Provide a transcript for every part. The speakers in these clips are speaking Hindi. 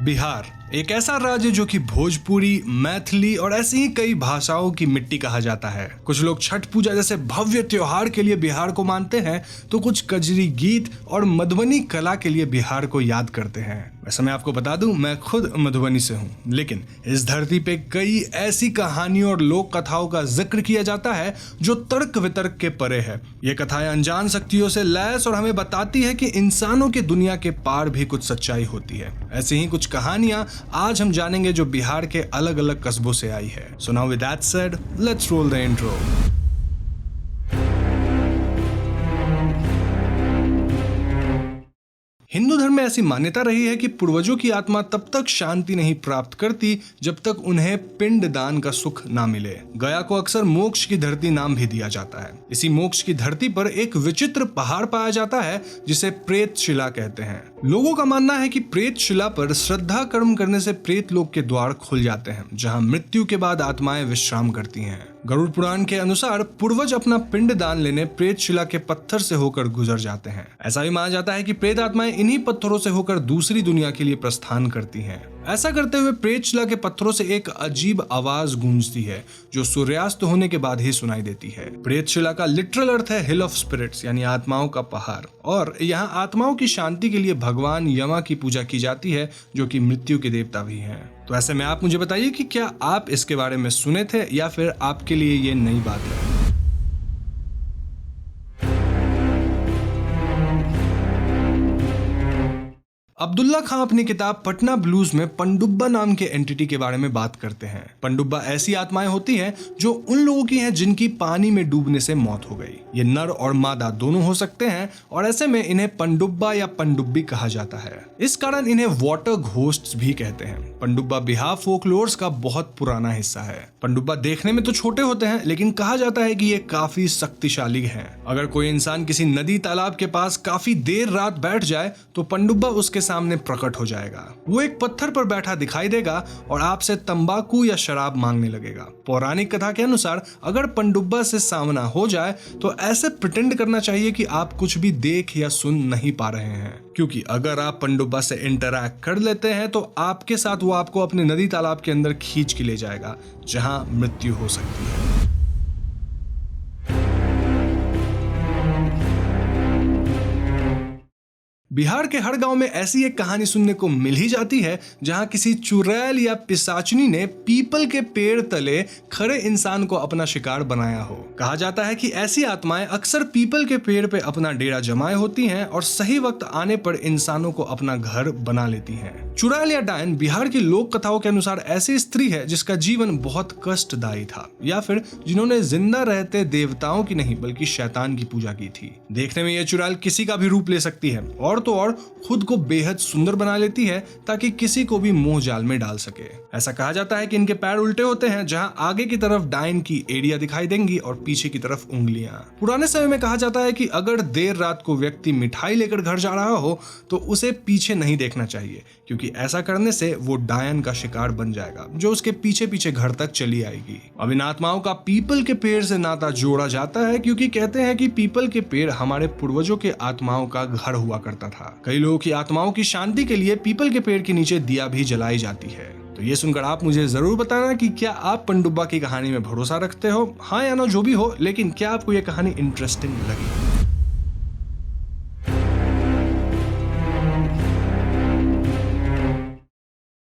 बिहार एक ऐसा राज्य जो कि भोजपुरी, मैथिली और ऐसी ही कई भाषाओं की मिट्टी कहा जाता है। कुछ लोग छठ पूजा जैसे भव्य त्योहार के लिए बिहार को मानते हैं, तो कुछ कजरी गीत और मधुबनी कला के लिए बिहार को याद करते हैं। वैसे मैं आपको बता दूं, मैं खुद मधुबनी से हूं, लेकिन इस धरती पे कई ऐसी कहानियों और लोक कथाओं का जिक्र किया जाता है जो तर्क वितर्क के परे है। ये कथाएं अनजान शक्तियों से लैस और हमें बताती है कि इंसानों की दुनिया के पार भी कुछ सच्चाई होती है। ऐसी ही कुछ कहानियां आज हम जानेंगे जो बिहार के अलग अलग कस्बों से आई है। So now with that said, let's roll the intro. Hindu धर्म में ऐसी मान्यता रही है कि पूर्वजों की आत्मा तब तक शांति नहीं प्राप्त करती जब तक उन्हें पिंड दान का सुख ना मिले। गया को अक्सर मोक्ष की धरती नाम भी दिया जाता है। इसी मोक्ष की धरती पर एक विचित्र पहाड़ पाया जाता है जिसे प्रेत शिला कहते हैं। लोगों का मानना है कि प्रेत शिला पर श्रद्धा कर्म करने से प्रेत लोक के द्वार खुल जाते हैं, जहां मृत्यु के बाद आत्माएं विश्राम करती हैं। गरुड़ पुराण के अनुसार पूर्वज अपना पिंड दान लेने प्रेत शिला के पत्थर से होकर गुजर जाते हैं। ऐसा भी माना जाता है कि प्रेत आत्माएं इन्हीं पत्थरों से होकर दूसरी दुनिया के लिए प्रस्थान करती हैं। ऐसा करते हुए प्रेत शिला के पत्थरों से एक अजीब आवाज गूंजती है जो सूर्यास्त होने के बाद ही सुनाई देती है। प्रेत शिला का लिटरल अर्थ है हिल ऑफ स्पिरिट्स, यानी आत्माओं का पहाड़, और यहाँ आत्माओं की शांति के लिए भगवान यमा की पूजा की जाती है, जो कि मृत्यु के देवता भी हैं। तो ऐसे में आप मुझे बताइए कि क्या आप इसके बारे में सुने थे या फिर आपके लिए ये नई बात है। अब्दुल्ला खां अपनी किताब पटना ब्लूज में पनडुब्बा नाम के एंटिटी के बारे में बात करते हैं। पनडुब्बा ऐसी आत्माएं होती हैं जो उन लोगों की हैं जिनकी पानी में डूबने से मौत हो गई। ये नर और मादा दोनों हो सकते हैं और ऐसे में इन्हें पनडुब्बा या पनडुब्बी कहा जाता है। इस कारण इन्हें वाटर घोस्ट्स भी कहते हैं। पनडुब्बा बिहार फोकलोर्स का बहुत पुराना हिस्सा है। पनडुब्बा देखने में तो छोटे होते हैं, लेकिन कहा जाता है कि ये काफी शक्तिशाली हैं। अगर कोई इंसान किसी नदी तालाब के पास काफी देर रात बैठ जाए तो पनडुब्बा उसके सामने प्रकट हो जाएगा। वो एक पत्थर पर बैठा दिखाई देगा और आपसे तंबाकू या शराब मांगने लगेगा। पौराणिक कथा के अनुसार अगर पनडुब्बा से सामना हो जाए तो ऐसे प्रिटेंड करना चाहिए कि आप कुछ भी देख या सुन नहीं पा रहे हैं, क्योंकि अगर आप पनडुब्बा से इंटरैक्ट कर लेते हैं तो आपके साथ वो आपको अपने नदी तालाब के अंदर खींच के ले जाएगा, जहां मृत्यु हो सकती है। बिहार के हर गांव में ऐसी एक कहानी सुनने को मिल ही जाती है जहां किसी चुड़ैल या पिशाचनी ने पीपल के पेड़ तले खड़े इंसान को अपना शिकार बनाया हो। कहा जाता है कि ऐसी आत्माएं अक्सर पीपल के पेड़ पे अपना डेरा जमाए होती हैं और सही वक्त आने पर इंसानों को अपना घर बना लेती हैं। चुड़ैल या डायन बिहार की लोक कथाओं के अनुसार ऐसी स्त्री है जिसका जीवन बहुत कष्टदायी था, या फिर जिन्होंने जिंदा रहते देवताओं की नहीं बल्कि शैतान की पूजा की थी। देखने में यह चुड़ैल किसी का भी रूप ले सकती है और तो और खुद को बेहद सुंदर बना लेती है ताकि किसी को भी मोह जाल में डाल सके। ऐसा कहा जाता है कि इनके पैर उल्टे होते हैं, जहां आगे की तरफ डायन की एड़ियां दिखाई देंगी और पीछे की तरफ उंगलियां। पुराने समय में कहा जाता है कि अगर देर रात को व्यक्ति मिठाई लेकर घर जा रहा हो तो उसे पीछे नहीं देखना चाहिए, क्योंकि ऐसा करने से वो डायन का शिकार बन जाएगा जो उसके पीछे पीछे घर तक चली आएगी। अब इन आत्माओं का पीपल के पेड़ से नाता जोड़ा जाता है, क्योंकि कहते हैं कि पीपल के पेड़ हमारे पूर्वजों के आत्माओं का घर हुआ करता था। कई लोगों की आत्माओं की शांति के लिए पीपल के पेड़ के नीचे दिया भी जलाई जाती है। तो ये सुनकर आप मुझे जरूर बताना कि क्या आप पनडुब्बा की कहानी में भरोसा रखते हो, हाँ या ना, जो भी हो, लेकिन क्या आपको ये कहानी इंटरेस्टिंग लगी।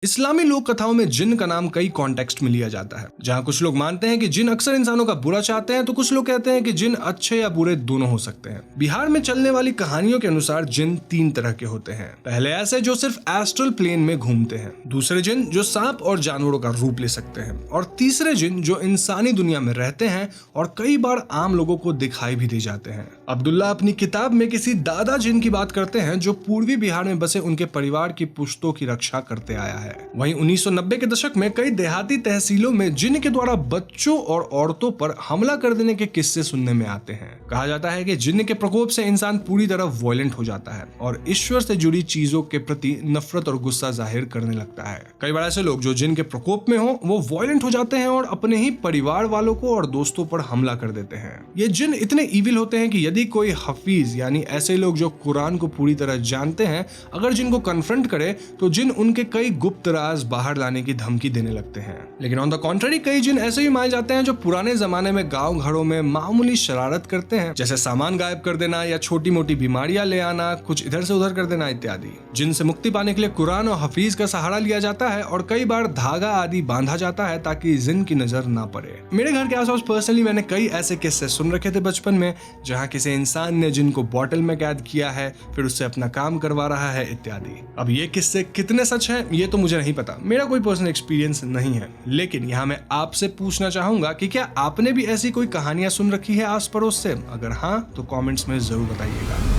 इस्लामी लोक कथाओं में जिन का नाम कई कॉन्टेक्स्ट में लिया जाता है। जहां कुछ लोग मानते हैं कि जिन अक्सर इंसानों का बुरा चाहते हैं, तो कुछ लोग कहते हैं कि जिन अच्छे या बुरे दोनों हो सकते हैं। बिहार में चलने वाली कहानियों के अनुसार जिन 3 तरह के होते हैं। पहले ऐसे जो सिर्फ एस्ट्रल प्लेन में घूमते हैं, दूसरे जिन जो सांप और जानवरों का रूप ले सकते हैं, और तीसरे जिन जो इंसानी दुनिया में रहते हैं और कई बार आम लोगों को दिखाई भी दे जाते हैं। अब्दुल्ला अपनी किताब में किसी दादा जिन की बात करते हैं जो पूर्वी बिहार में बसे उनके परिवार की पुश्तों की रक्षा करते आया है। वहीं 1990 के दशक में कई देहाती तहसीलों में जिन के द्वारा बच्चों और औरतों पर हमला कर देने के किस्से सुनने में आते हैं। कहा जाता है कि जिन के प्रकोप से इंसान पूरी तरह वायलेंट हो जाता है और ईश्वर से जुड़ी चीजों के प्रति नफरत और गुस्सा जाहिर करने लगता है। कई बार ऐसे लोग जो जिन के प्रकोप में हो वो वायलेंट हो जाते हैं और अपने ही परिवार वालों को और दोस्तों पर हमला कर देते हैं। ये जिन इतने ईविल होते हैं कि यदि यदि कोई हफीज यानी ऐसे लोग जो कुरान को पूरी तरह जानते हैं, अगर जिनको कन्फ्रंट करे तो जिन उनके कई गुप्त राज बाहर लाने की धमकी देने लगते हैं। लेकिन ऑन द कॉन्ट्ररी कई जिन ऐसे भी माने जाते हैं जो पुराने जमाने में गाँव घरों में मामूली शरारत करते हैं, जैसे सामान गायब कर देना या छोटी मोटी बीमारियां ले आना, कुछ इधर से उधर कर देना इत्यादि। जिनसे मुक्ति पाने के लिए कुरान और हफीज का सहारा लिया जाता है और कई बार धागा आदि बांधा जाता है ताकि जिन की नजर ना पड़े। मेरे घर के आसपास पर्सनली मैंने कई ऐसे किस्से सुन रखे थे बचपन में, जहाँ किसी इंसान ने जिनको बोतल में कैद किया है, फिर उससे अपना काम करवा रहा है इत्यादि। अब ये किस्से कितने सच हैं ये तो मुझे नहीं पता, मेरा कोई पर्सनल एक्सपीरियंस नहीं है, लेकिन यहाँ मैं आपसे पूछना चाहूंगा कि क्या आपने भी ऐसी कोई कहानियां सुन रखी है आस पड़ोस से? अगर हाँ तो कमेंट्स में जरूर बताइएगा।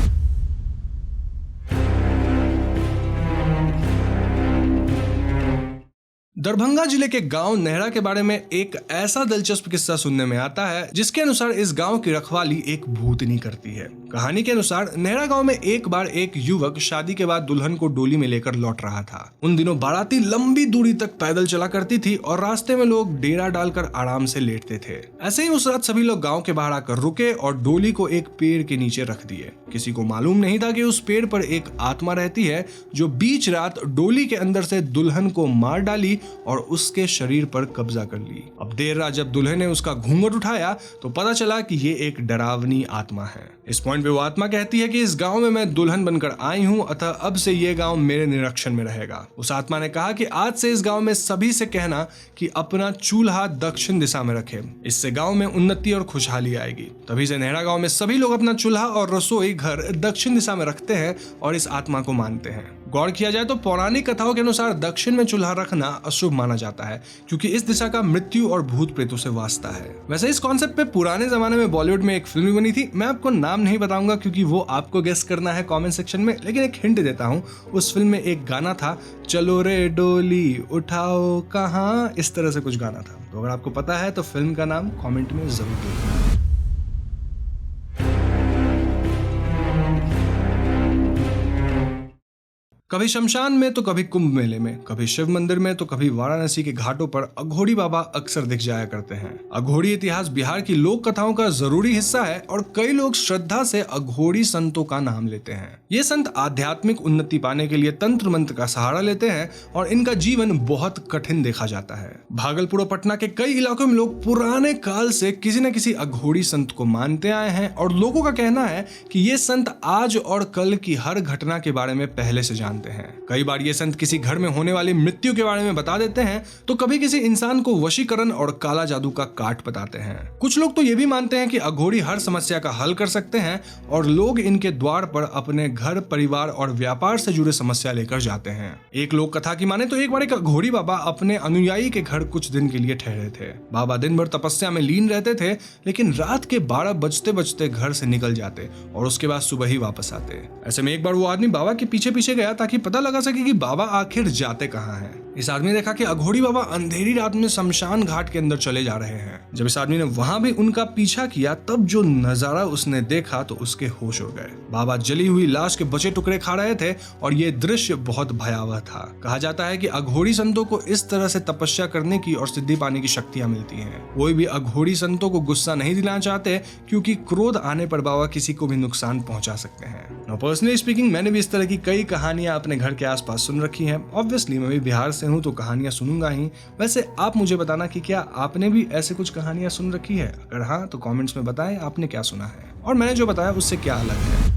दरभंगा जिले के गांव नेहरा के बारे में एक ऐसा दिलचस्प किस्सा सुनने में आता है जिसके अनुसार इस गांव की रखवाली एक भूतनी करती है। कहानी के अनुसार नेहरा गांव में एक बार एक युवक शादी के बाद दुल्हन को डोली में लेकर लौट रहा था। उन दिनों बाराती लंबी दूरी तक पैदल चला करती थी और रास्ते में लोग डेरा डालकर आराम से लेटते थे। ऐसे ही उस रात सभी लोग गाँव के बाहर आकर रुके और डोली को एक पेड़ के नीचे रख दिए। किसी को मालूम नहीं था कि उस पेड़ पर एक आत्मा रहती है जो बीच रात डोली के अंदर से दुल्हन को मार डाली और उसके शरीर पर कब्जा कर ली। अब देर रात जब दुल्हन ने उसका घूंघट उठाया तो पता चला कि ये एक डरावनी आत्मा है। इस पॉइंट पे वो आत्मा कहती है कि इस गांव में मैं दुल्हन बनकर आई हूँ, अतः अब से ये गांव मेरे निरीक्षण में रहेगा। उस आत्मा ने कहा कि आज से इस गांव में सभी से कहना कि अपना चूल्हा दक्षिण दिशा में रखे, इससे गांव में उन्नति और खुशहाली आएगी। तभी से नेहरा गांव में सभी लोग अपना चूल्हा और रसोई घर दक्षिण दिशा में रखते हैं और इस आत्मा को मानते हैं। गौर किया जाए तो पौराणिक कथाओं के अनुसार दक्षिण में चूल्हा रखना अशुभ माना जाता है क्योंकि इस दिशा का मृत्यु और भूत प्रेतों से वास्ता है। वैसे इस कॉन्सेप्ट पे पुराने जमाने में बॉलीवुड में एक फिल्म भी बनी थी, मैं आपको नाम नहीं बताऊंगा क्योंकि वो आपको गेस करना है कमेंट सेक्शन में, लेकिन एक हिंट देता हूँ। उस फिल्म में एक गाना था, चलो रे डोली उठाओ कहाँ, इस तरह से कुछ गाना था। तो अगर आपको पता है तो फिल्म का नाम कॉमेंट में जरूर देना। कभी शमशान में तो कभी कुंभ मेले में, कभी शिव मंदिर में तो कभी वाराणसी के घाटों पर अघोरी बाबा अक्सर दिख जाया करते हैं। अघोरी इतिहास बिहार की लोक कथाओं का जरूरी हिस्सा है और कई लोग श्रद्धा से अघोरी संतों का नाम लेते हैं। ये संत आध्यात्मिक उन्नति पाने के लिए तंत्र मंत्र का सहारा लेते हैं और इनका जीवन बहुत कठिन देखा जाता है। भागलपुर और पटना के कई इलाकों में लोग पुराने काल से किसी न किसी अघोरी संत को मानते आए हैं और लोगों का कहना है कि ये संत आज और कल की हर घटना के बारे में पहले से जानते हैं। कई बार ये संत किसी घर में होने वाली मृत्यु के बारे में बता देते हैं तो कभी किसी इंसान को वशीकरण और काला जादू का काट बताते हैं। कुछ लोग तो ये भी मानते हैं कि अघोरी हर समस्या का हल कर सकते हैं और लोग इनके द्वार पर अपने घर परिवार और व्यापार से जुड़े समस्या लेकर जाते हैं। एक लोक कथा की माने तो एक बार एक अघोरी बाबा अपने अनुयायी के घर कुछ दिन के लिए ठहरे थे। बाबा दिन भर तपस्या में लीन रहते थे लेकिन रात के 12 बजते बजते घर से निकल जाते और उसके बाद सुबह ही वापस आते। ऐसे में एक बार वो आदमी बाबा के पीछे पीछे गया ताकि पता लगा सके कि बाबा आखिर जाते कहाँ हैं। इस आदमी ने देखा कि अघोरी बाबा अंधेरी रात में शमशान घाट के अंदर चले जा रहे हैं। जब इस आदमी ने वहां भी उनका पीछा किया तब जो नजारा उसने देखा तो उसके होश हो गए। बाबा जली हुई लाश के बचे टुकड़े खा रहे थे और ये दृश्य बहुत भयावह था। कहा जाता है कि अघोरी संतों को इस तरह से तपस्या करने की और सिद्धि पाने की शक्तियां मिलती हैं। कोई भी अघोरी संतों को गुस्सा नहीं दिलाना चाहते क्योंकि क्रोध आने पर बाबा किसी को भी नुकसान पहुंचा सकते हैं। पर्सनली स्पीकिंग मैंने भी इस तरह की कई कहानियां अपने घर के आसपास सुन रखी हैं। ऑब्वियसली मैं भी बिहार से हूं तो कहानियां सुनूंगा ही। वैसे आप मुझे बताना कि क्या आपने भी ऐसे कुछ कहानियां सुन रखी है? अगर हाँ तो कमेंट्स में बताएं आपने क्या सुना है और मैंने जो बताया उससे क्या अलग है।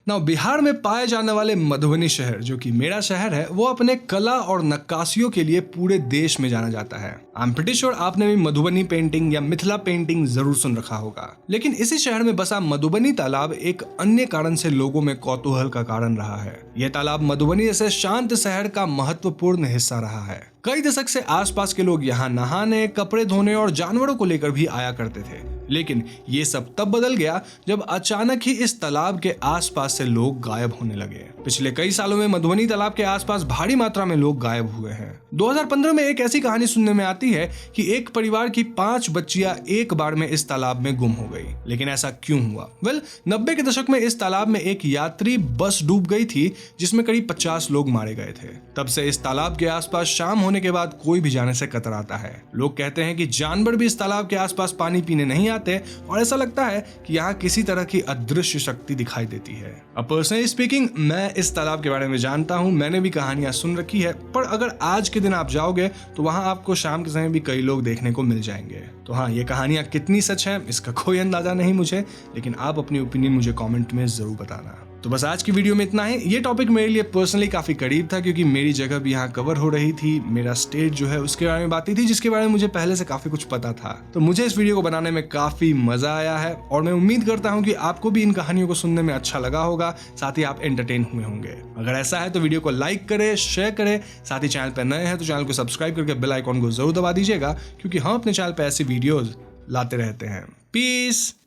बिहार में पाए जाने वाले मधुबनी शहर जो कि मेरा शहर है वो अपने कला और नक्काशियों के लिए पूरे देश में जाना जाता है। आई एम प्रीटी श्योर आपने भी मधुबनी पेंटिंग या मिथिला पेंटिंग जरूर सुन रखा होगा, लेकिन इसी शहर में बसा मधुबनी तालाब एक अन्य कारण से लोगों में कौतूहल का कारण रहा है। यह तालाब मधुबनी जैसे शांत शहर का महत्वपूर्ण हिस्सा रहा है। कई दशक से आसपास के लोग यहाँ नहाने, कपड़े धोने और जानवरों को लेकर भी आया करते थे। लेकिन ये सब तब बदल गया जब अचानक ही इस तालाब के आसपास से लोग गायब होने लगे। पिछले कई सालों में मधुबनी तालाब के आसपास भारी मात्रा में लोग गायब हुए हैं। 2015 में एक ऐसी कहानी सुनने में आती है कि एक परिवार की 5 बच्चियां एक बार में इस तालाब में गुम हो गई। लेकिन ऐसा क्यों हुआ? 90 के दशक में इस तालाब में एक यात्री बस डूब गई थी जिसमें करीब 50 लोग मारे गए थे। तब से इस तालाब के आसपास शाम होने के बाद कोई भी जाने से कतराता है। लोग कहते हैं कि जानवर भी इस तालाब के आसपास पानी पीने नहीं आते और ऐसा लगता है कि यहाँ किसी तरह की अदृश्य शक्ति दिखाई देती है। अब पर्सनली स्पीकिंग, मैं इस तालाब के बारे में जानता हूँ, मैंने भी कहानियां सुन रखी है, पर अगर आज के दिन आप जाओगे तो वहां आपको शाम के समय भी कई लोग देखने को मिल जाएंगे। तो हाँ, ये कहानियां कितनी सच है इसका कोई अंदाजा नहीं मुझे, लेकिन आप अपनी ओपिनियन मुझे कमेंट में जरूर बताना। तो बस आज की वीडियो में इतना ही। ये टॉपिक मेरे लिए पर्सनली काफी करीब था क्योंकि मेरी जगह भी यहाँ कवर हो रही थी, मेरा स्टेट जो है उसके बारे में बात थी जिसके बारे में मुझे पहले से काफी कुछ पता था। तो मुझे इस वीडियो को बनाने में काफी मजा आया है और मैं उम्मीद करता हूँ कि आपको भी इन कहानियों को सुनने में अच्छा लगा होगा, साथ ही आप एंटरटेन हुए होंगे। अगर ऐसा है तो वीडियो को लाइक करें, शेयर करें, साथ ही चैनल पर नए हैं तो चैनल को सब्सक्राइब करके बेल आइकॉन को जरूर दबा दीजिएगा क्योंकि हम अपने चैनल पर ऐसी वीडियोज लाते रहते हैं। पीस।